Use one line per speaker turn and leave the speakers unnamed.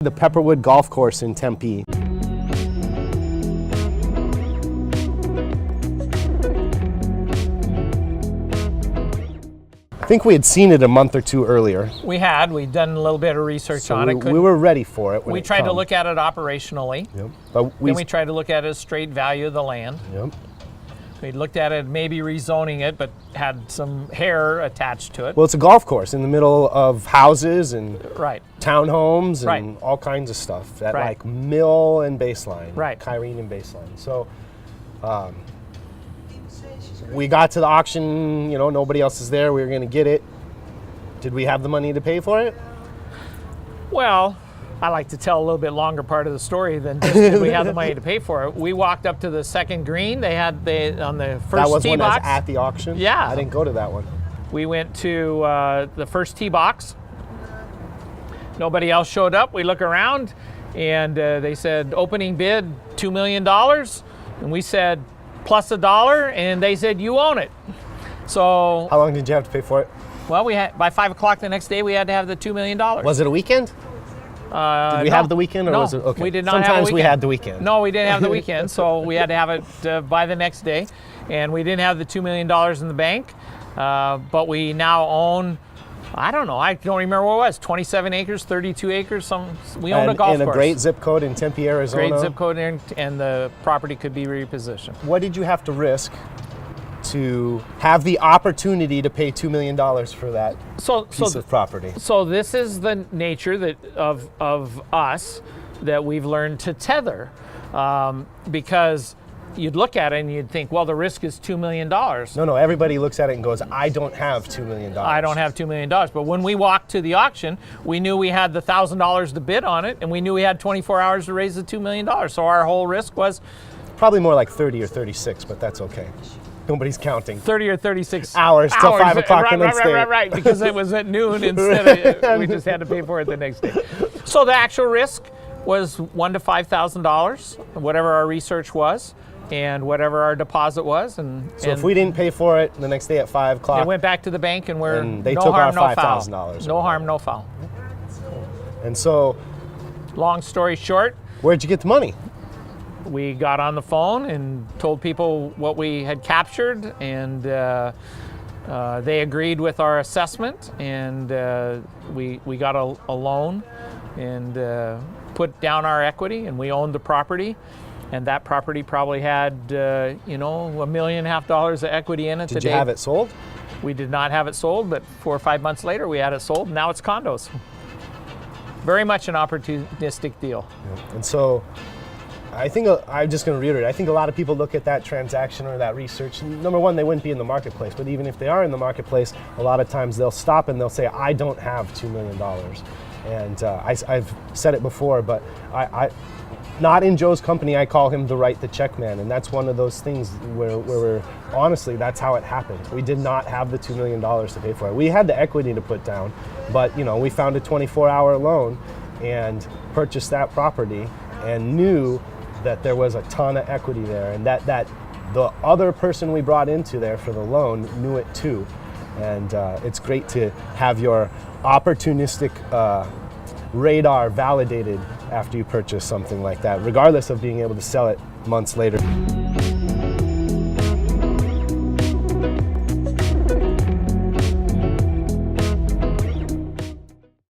The Pepperwood golf course in Tempe. I think we had seen it a month or two earlier.
We'd done a little bit of research on it.
We were ready for it.
We tried to look at it operationally.
Yep. But
then we tried to look at it as straight value of the land.
Yep.
We looked at it, maybe rezoning it, but had some hair attached to it.
Well, it's a golf course in the middle of houses and
Right.
townhomes and
Right.
all kinds of stuff at
Right.
like Mill and Baseline,
Right.
Kyrene and Baseline. So we got to the auction, nobody else is there. We were going to get it. Did we have the money to pay for it?
Well, I like to tell a little bit longer part of the story than just did we have the money to pay for it. We walked up to the second green. They on the first tee box.
That was when I was at the auction?
Yeah.
I didn't go to that one.
We went to the first tee box. Nobody else showed up. We look around, and they said opening bid $2 million, and we said plus $1, and they said you own it. So
how long did you have to pay for it?
Well, we had by 5 o'clock the next day we had to have the $2 million.
Was it a weekend? Did we have the weekend, or
no,
was it okay?
We did not.
Sometimes
have the weekend.
we had the weekend.
No, we didn't have the weekend, so we had to have it by the next day, and we didn't have the $2 million in the bank, but we now own. I don't know. I don't remember what it was. 27 acres, 32 acres. We own a golf course.
In a great zip code in Tempe, Arizona.
Great zip code, and the property could be repositioned.
What did you have to risk to have the opportunity to pay $2 million for that piece of property?
So this is the nature of us that we've learned to tether, because you'd look at it and you'd think, well, the risk is $2 million.
No, everybody looks at it and goes, I don't have $2 million.
I don't have $2 million. But when we walked to the auction, we knew we had the $1,000 to bid on it, and we knew we had 24 hours to raise the $2 million. So our whole risk was
probably more like 30 or 36, but that's okay. Nobody's counting.
30 or 36
hours till 5 o'clock the next day.
Right, because it was at noon instead of, we just had to pay for it the next day. So the actual risk was $1,000 to $5,000, whatever our research was, and whatever our deposit was.
So if we didn't pay for it the next day at 5 o'clock.
It went back to the bank, and
they
no
took
harm,
our
no foul.
$5,000.
No harm, no foul.
And so,
long story short,
where'd you get the money?
We got on the phone and told people what we had captured, and they agreed with our assessment, and we got a loan and put down our equity, and we owned the property, and that property probably had $1.5 million of equity in it.
Did you have it sold?
We did not have it sold, but 4 or 5 months later we had it sold, and now it's condos. Very much an opportunistic deal.
Yeah. And so I think, I'm just going to reiterate, I think a lot of people look at that transaction or that research. Number one, they wouldn't be in the marketplace, but even if they are in the marketplace, a lot of times they'll stop and they'll say, I don't have $2 million. And I've said it before, but I not in Joe's company, I call him the write the check man. And that's one of those things where we're, honestly, that's how it happened. We did not have the $2 million to pay for it. We had the equity to put down, but we found a 24-hour loan and purchased that property and knew that there was a ton of equity there, and that the other person we brought into there for the loan knew it too. And it's great to have your opportunistic radar validated after you purchase something like that, regardless of being able to sell it months later.